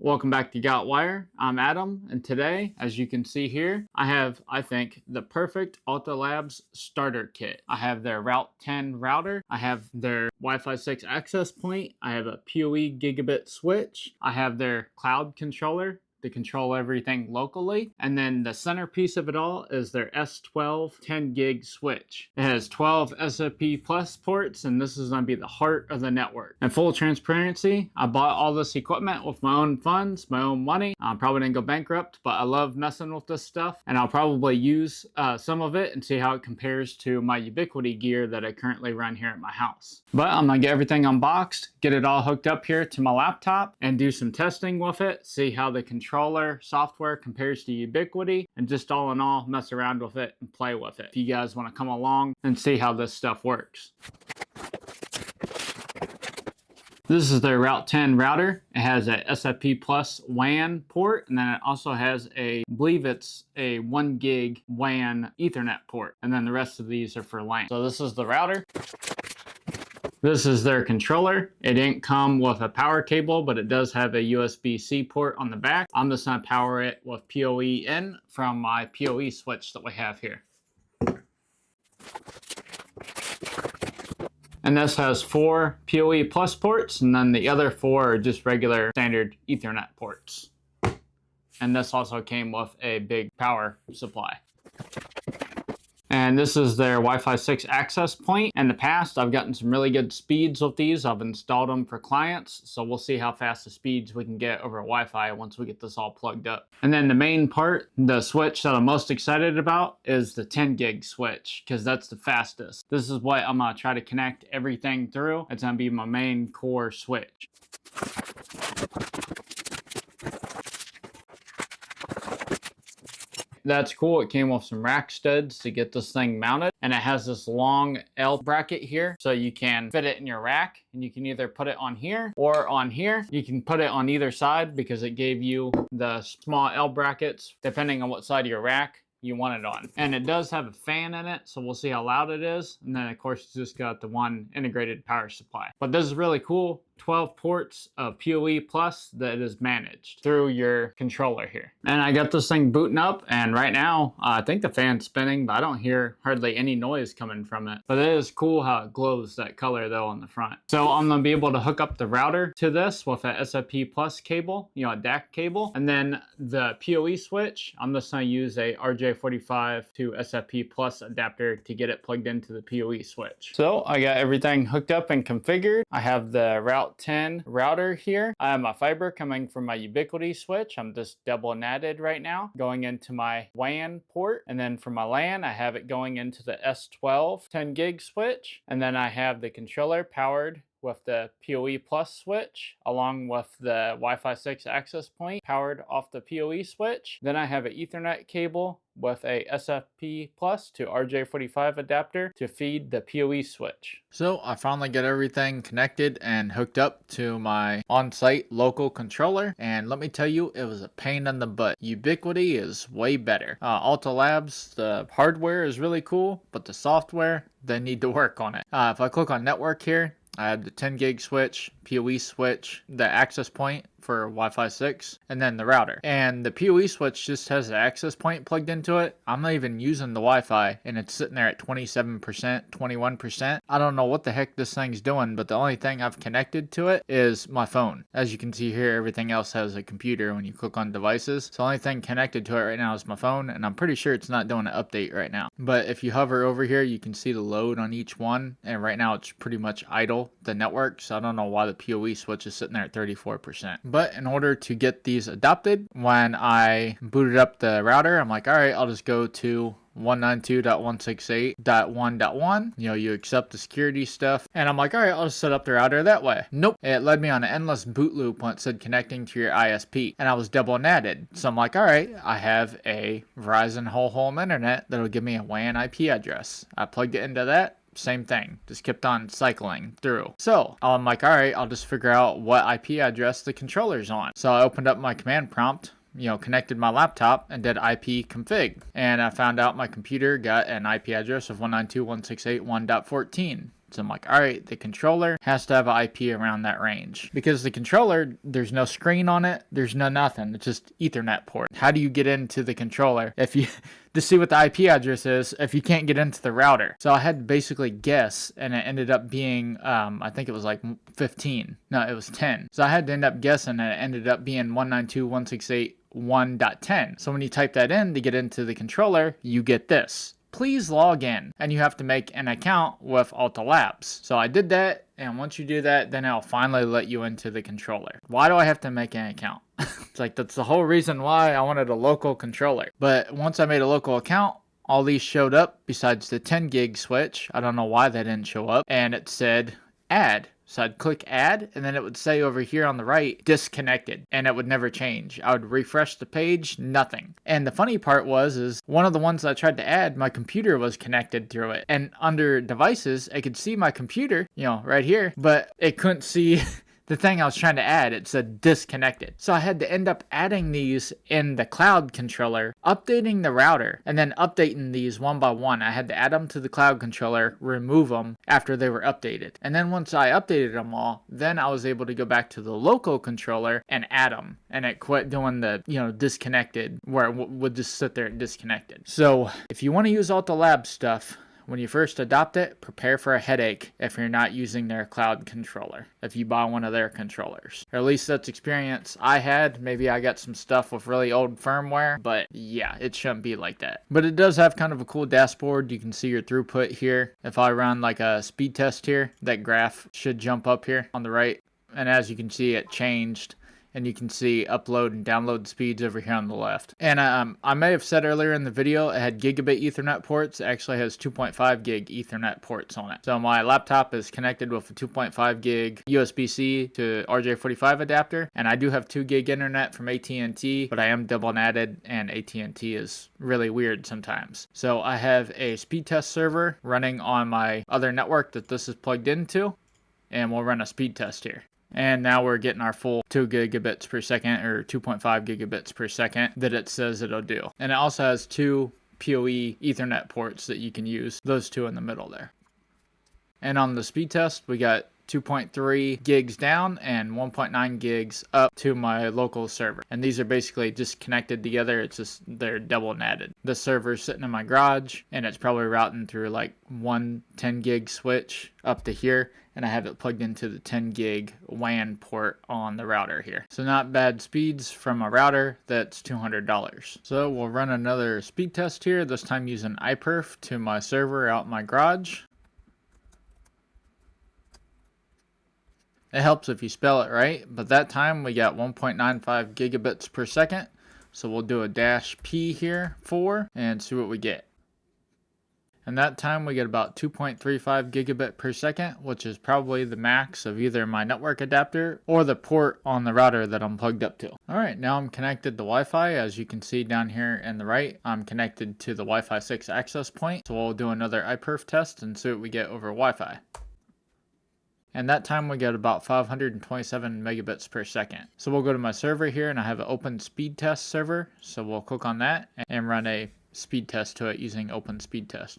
Welcome back to Got Wire. I'm Adam, and today, as you can see here, I have, I think, the perfect Alta Labs starter kit. I have their Route 10 router, I have their Wi-Fi 6 access point, I have a PoE gigabit switch, I have their cloud controller to control everything locally, and then the centerpiece of it all is their S12 10 gig switch. It has 12 SFP plus ports, and this is going to be the heart of the network. In full transparency, I bought all this equipment with my own funds, my own money. I probably didn't go bankrupt, but I love messing with this stuff, and I'll probably use some of it and see how it compares to my Ubiquiti gear that I currently run here at my house. But I'm going to get everything unboxed, get it all hooked up here to my laptop, and do some testing with it, see how the controller software compares to Ubiquiti, and just all in all mess around with it and play with it. If you guys want to come along and see how this stuff works. This is their Route 10 router. It has a SFP plus WAN port, and then it also has I believe it's a 1 gig WAN Ethernet port, and then the rest of these are for LAN. So this is the router. This is their controller. It didn't come with a power cable, but it does have a USB-C port on the back. I'm just gonna power it with PoE in from my PoE switch that we have here. And this has 4 PoE plus ports, and then the other 4 are just regular standard Ethernet ports. And this also came with a big power supply. And this is their Wi-Fi 6 access point. In the past, I've gotten some really good speeds with these. I've installed them for clients, so we'll see how fast the speeds we can get over Wi-Fi once we get this all plugged up. And then the main part, the switch that I'm most excited about, is the 10 gig switch, because that's the fastest. This is what I'm gonna try to connect everything through. It's gonna be my main core switch. That's cool. It came with some rack studs to get this thing mounted, and it has this long L bracket here, so you can fit it in your rack, and you can either put it on here or on here. You can put it on either side because it gave you the small L brackets depending on what side of your rack you want it on. And it does have a fan in it, so we'll see how loud it is. And then of course it's just got the one integrated power supply. But this is really cool. 12 ports of PoE plus that is managed through your controller here. And I got this thing booting up, and right now I think the fan's spinning, but I don't hear hardly any noise coming from it. But it is cool how it glows that color though on the front. So I'm gonna be able to hook up the router to this with a SFP plus cable, a DAC cable, and then the PoE switch, I'm just gonna use a RJ45 to SFP plus adapter to get it plugged into the PoE switch. So I got everything hooked up and configured. I have the Route 10 router here. I have my fiber coming from my Ubiquiti switch. I'm just double natted right now, going into my WAN port. And then for my LAN, I have it going into the S12 10 gig switch. And then I have the controller powered with the PoE plus switch, along with the Wi-Fi 6 access point powered off the PoE switch. Then I have an Ethernet cable with a SFP plus to RJ45 adapter to feed the PoE switch. So I finally got everything connected and hooked up to my on-site local controller, and let me tell you, it was a pain in the butt. Ubiquiti is way better. Alta Labs, the hardware is really cool, but the software, they need to work on it. If I click on network here, I have the 10 gig switch, PoE switch, the access point for Wi-Fi 6, and then the router. And the PoE switch just has the access point plugged into it. I'm not even using the Wi-Fi, and it's sitting there at 27%, 21%. I don't know what the heck this thing's doing, but the only thing I've connected to it is my phone. As you can see here, everything else has a computer when you click on devices. So the only thing connected to it right now is my phone, and I'm pretty sure it's not doing an update right now. But if you hover over here, you can see the load on each one, and right now it's pretty much idle, the network, so I don't know why the PoE switch is sitting there at 34%. But in order to get these adopted, when I booted up the router, I'm like, all right, I'll just go to 192.168.1.1. You accept the security stuff. And I'm like, all right, I'll just set up the router that way. Nope. It led me on an endless boot loop when it said connecting to your ISP. And I was double natted. So I'm like, all right, I have a Verizon whole home internet that'll give me a WAN IP address. I plugged it into that. Same thing, just kept on cycling through. So I'm like, all right, I'll just figure out what IP address the controller's on. So I opened up my command prompt, connected my laptop and did IP config. And I found out my computer got an IP address of 192.168.1.14. So I'm like, all right, the controller has to have an IP around that range. Because the controller, there's no screen on it, there's no nothing. It's just Ethernet port. How do you get into the controller if you to see what the IP address is if you can't get into the router? So I had to basically guess, and it ended up being I think it was like 15. No, it was 10. So I had to end up guessing, and it ended up being 192.168.1.10. So when you type that in to get into the controller, you get this. Please log in, and you have to make an account with Alta Labs. So I did that, and once you do that, then it'll finally let you into the controller. Why do I have to make an account? It's like, that's the whole reason why I wanted a local controller. But once I made a local account, all these showed up besides the 10 gig switch. I don't know why that didn't show up. And it said add. So I'd click add, and then it would say over here on the right, disconnected, and it would never change. I would refresh the page, nothing. And the funny part is one of the ones I tried to add, my computer was connected through it. And under devices, I could see my computer, right here, but it couldn't see the thing I was trying to add. It said disconnected. So I had to end up adding these in the cloud controller, updating the router, and then updating these one by one. I had to add them to the cloud controller, remove them after they were updated. And then once I updated them all, then I was able to go back to the local controller and add them. And it quit doing the, disconnected, where it would just sit there disconnected. So if you want to use Alta Labs stuff, when you first adopt it, prepare for a headache if you're not using their cloud controller, if you buy one of their controllers. Or at least that's experience I had. Maybe I got some stuff with really old firmware, but yeah, it shouldn't be like that. But it does have kind of a cool dashboard. You can see your throughput here. If I run like a speed test here, that graph should jump up here on the right. And as you can see, it changed. And you can see upload and download speeds over here on the left. And I may have said earlier in the video, it had gigabit Ethernet ports. It actually has 2.5 gig Ethernet ports on it. So my laptop is connected with a 2.5 gig USB-C to RJ45 adapter. And I do have 2 gig internet from AT&T, but I am double natted, and AT&T is really weird sometimes. So I have a speed test server running on my other network that this is plugged into, and we'll run a speed test here. And now we're getting our full 2 gigabits per second, or 2.5 gigabits per second that it says it'll do. And it also has 2 PoE Ethernet ports that you can use, those 2 in the middle there. And on the speed test, we got 2.3 gigs down and 1.9 gigs up to my local server. And these are basically just connected together. It's just, they're double natted. The server's sitting in my garage, and it's probably routing through like one 10 gig switch up to here. And I have it plugged into the 10 gig WAN port on the router here. So not bad speeds from a router that's $200. So we'll run another speed test here, this time using iPerf to my server out in my garage. It helps if you spell it right, but that time we got 1.95 gigabits per second. So we'll do a -P here, 4, and see what we get. And that time we get about 2.35 gigabit per second, which is probably the max of either my network adapter or the port on the router that I'm plugged up to. Alright, now I'm connected to Wi-Fi. As you can see down here in the right, I'm connected to the Wi-Fi 6 access point. So we'll do another iPerf test and see what we get over Wi-Fi. And that time we get about 527 megabits per second. So we'll go to my server here, and I have an open speed test server. So we'll click on that and run a speed test to it using open speed test.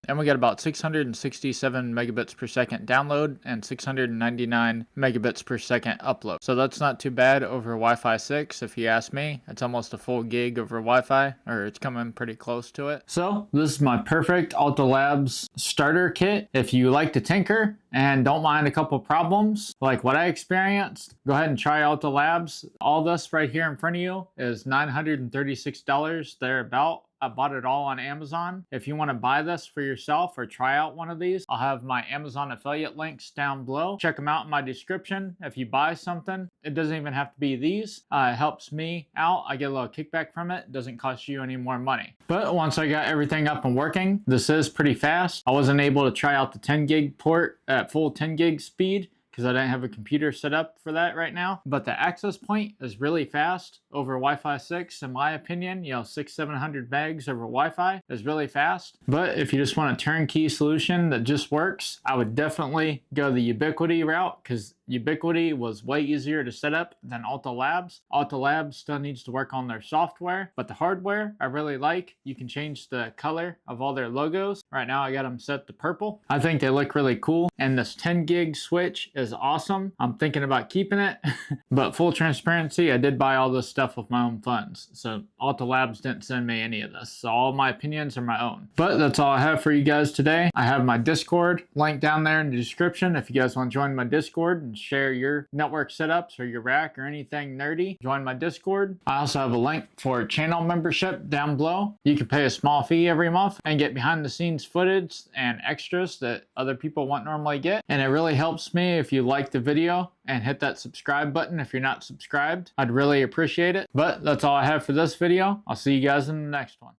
And we get about 667 megabits per second download and 699 megabits per second upload. So that's not too bad over Wi-Fi 6, if you ask me. It's almost a full gig over Wi-Fi, or it's coming pretty close to it. So this is my perfect Alta Labs starter kit. If you like to tinker and don't mind a couple problems like what I experienced, go ahead and try Alta Labs. All this right here in front of you is $936 thereabout. I bought it all on Amazon. If you want to buy this for yourself or try out one of these, I'll have my Amazon affiliate links down below. Check them out in my description. If you buy something, it doesn't even have to be these. It helps me out. I get a little kickback from it. It doesn't cost you any more money. But once I got everything up and working, this is pretty fast. I wasn't able to try out the 10 gig port at full 10 gig speed, because I didn't have a computer set up for that right now. But the access point is really fast over Wi-Fi 6, in my opinion. You know, 600-700 megs over Wi-Fi is really fast. But if you just want a turnkey solution that just works, I would definitely go the Ubiquiti route, because Ubiquiti was way easier to set up than Alta Labs. Alta Labs still needs to work on their software, but the hardware I really like. You can change the color of all their logos. Right now I got them set to purple. I think they look really cool, and this 10 gig switch is awesome. I'm thinking about keeping it, but full transparency, I did buy all this stuff with my own funds. So Alta Labs didn't send me any of this. So all my opinions are my own. But that's all I have for you guys today. I have my Discord link down there in the description. If you guys want to join my Discord and share your network setups or your rack or anything nerdy, join my Discord. I also have a link for channel membership down below. You can pay a small fee every month and get behind the scenes footage and extras that other people won't normally get. And it really helps me if you like the video and hit that subscribe button if you're not subscribed. I'd really appreciate it. But that's all I have for this video. I'll see you guys in the next one.